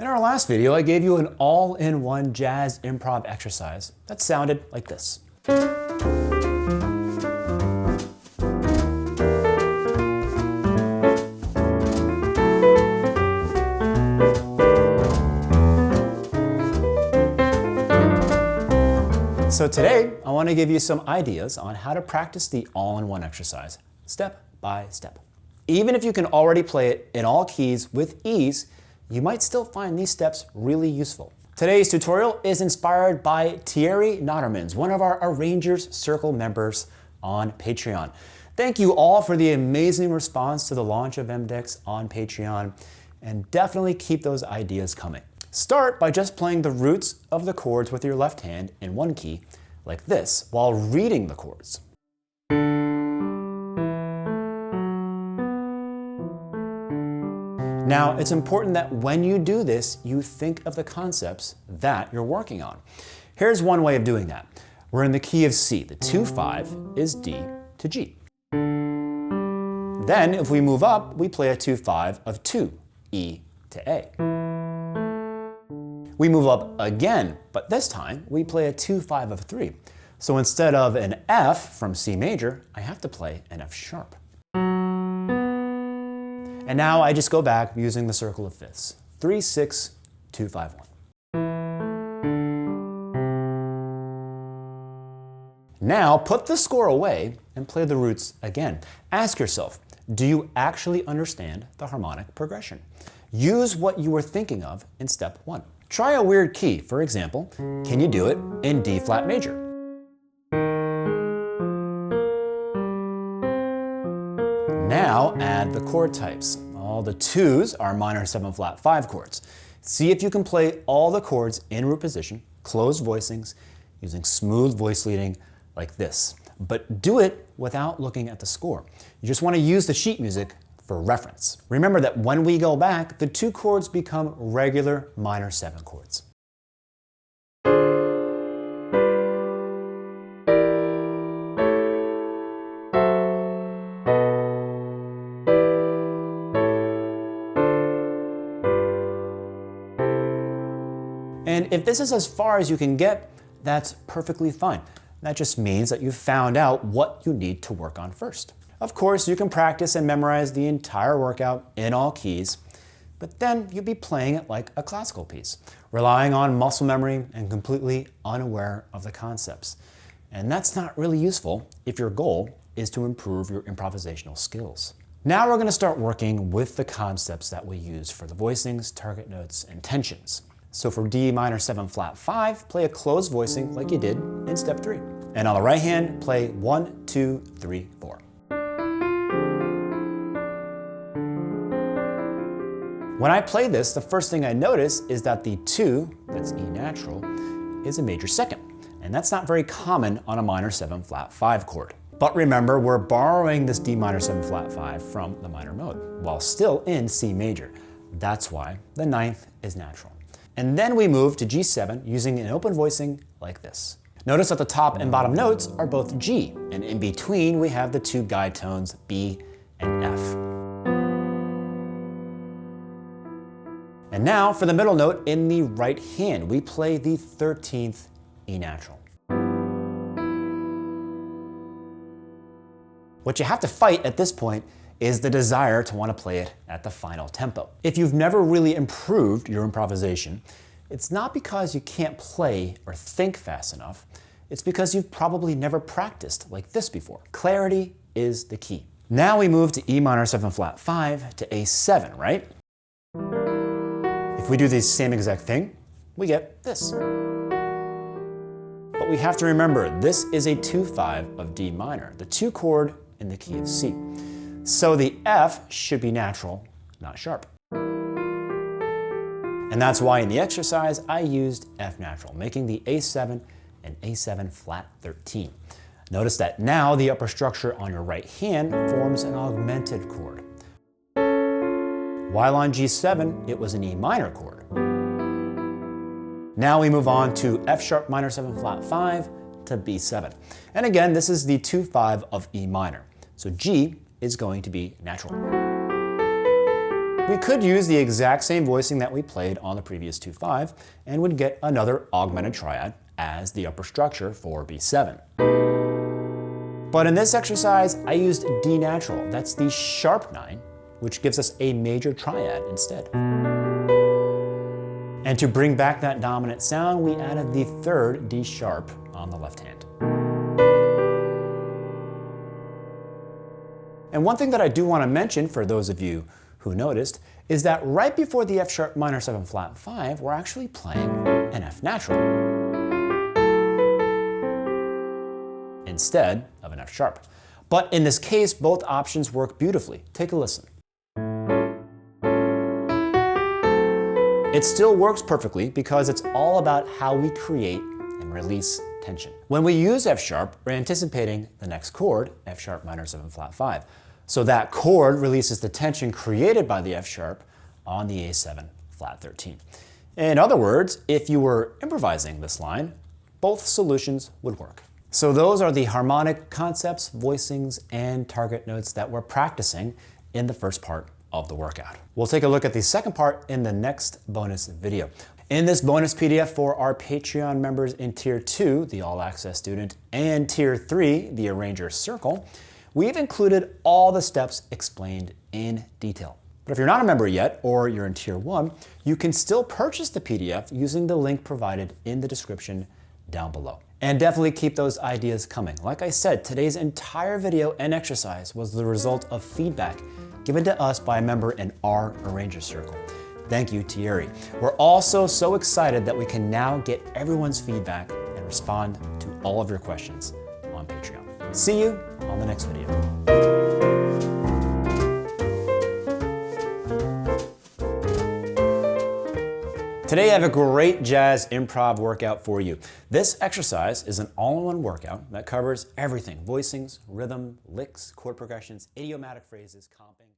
In our last video, I gave you an all-in-one jazz improv exercise that sounded like this. So today, I want to give you some ideas on how to practice the all-in-one exercise, step by step. Even if you can already play it in all keys with ease, you might still find these steps really useful. Today's tutorial is inspired by Thierry Nottermans, one of our Arrangers Circle members on Patreon. Thank you all for the amazing response to the launch of mDecks on Patreon, and definitely keep those ideas coming. Start by just playing the roots of the chords with your left hand in one key, like this, while reading the chords. Now, it's important that when you do this, you think of the concepts that you're working on. Here's one way of doing that. We're in the key of C. The 2-5 is D to G. Then, if we move up, we play a 2-5 of 2, E to A. We move up again, but this time we play a 2-5 of 3. So instead of an F from C major, I have to play an F sharp. And now I just go back using the circle of fifths. 3, 6, 2, 5, 1. Now put the score away and play the roots again. Ask yourself, do you actually understand the harmonic progression? Use what you were thinking of in step 1. Try a weird key. For example, can you do it in D flat major? Now add the chord types. All the 2s are minor 7 flat 5 chords. See if you can play all the chords in root position, closed voicings, using smooth voice leading like this. But do it without looking at the score. You just want to use the sheet music for reference. Remember that when we go back, the 2 chords become regular minor 7 chords. And if this is as far as you can get, that's perfectly fine. That just means that you've found out what you need to work on first. Of course, you can practice and memorize the entire workout in all keys, but then you'd be playing it like a classical piece, relying on muscle memory and completely unaware of the concepts. And that's not really useful if your goal is to improve your improvisational skills. Now we're going to start working with the concepts that we use for the voicings, target notes, and tensions. So for D minor 7 flat 5, play a closed voicing like you did in step 3. And on the right hand, play 1, 2, 3, 4. When I play this, the first thing I notice is that the 2, that's E natural, is a major second. And that's not very common on a minor 7 flat 5 chord. But remember, we're borrowing this D minor 7 flat 5 from the minor mode, while still in C major. That's why the 9th is natural. And then we move to G7 using an open voicing like this. Notice that the top and bottom notes are both G, and in between we have the 2 guide tones B and F. And now for the middle note in the right hand, we play the 13th E natural. What you have to fight at this point is the desire to want to play it at the final tempo. If you've never really improved your improvisation, it's not because you can't play or think fast enough, it's because you've probably never practiced like this before. Clarity is the key. Now we move to E minor 7 flat 5 to A7, right? If we do the same exact thing, we get this. But we have to remember, this is a 2-5 of D minor, the 2 chord in the key of C. So the F should be natural, not sharp. And that's why in the exercise, I used F natural, making the A7 and A7 flat 13. Notice that now the upper structure on your right hand forms an augmented chord. While on G7, it was an E minor chord. Now we move on to F sharp minor 7 flat 5 to B7. And again, this is the 2-5 of E minor. So G is going to be natural. We could use the exact same voicing that we played on the previous 2/5 and would get another augmented triad as the upper structure for B7. But in this exercise, I used D natural, that's the sharp 9, which gives us a major triad instead. And to bring back that dominant sound, we added the third D sharp on the left hand. And one thing that I do want to mention for those of you who noticed is that right before the F sharp minor 7 flat 5, we're actually playing an F natural instead of an F sharp. But in this case, both options work beautifully. Take a listen. It still works perfectly because it's all about how we create and release tension. When we use F sharp, we're anticipating the next chord, F sharp minor 7 flat 5. So that chord releases the tension created by the F sharp on the A7 flat 13. In other words, if you were improvising this line, both solutions would work. So those are the harmonic concepts, voicings, and target notes that we're practicing in the first part of the workout. We'll take a look at the second part in the next bonus video. In this bonus PDF for our Patreon members in Tier 2, the All Access Student, and Tier 3, the Arranger Circle, we've included all the steps explained in detail. But if you're not a member yet, or you're in Tier 1, you can still purchase the PDF using the link provided in the description down below. And definitely keep those ideas coming. Like I said, today's entire video and exercise was the result of feedback given to us by a member in our Arranger Circle. Thank you, Thierry. We're also so excited that we can now get everyone's feedback and respond to all of your questions on Patreon. See you on the next video. Today I have a great jazz improv workout for you. This exercise is an all-in-one workout that covers everything: voicings, rhythm, licks, chord progressions, idiomatic phrases, comping.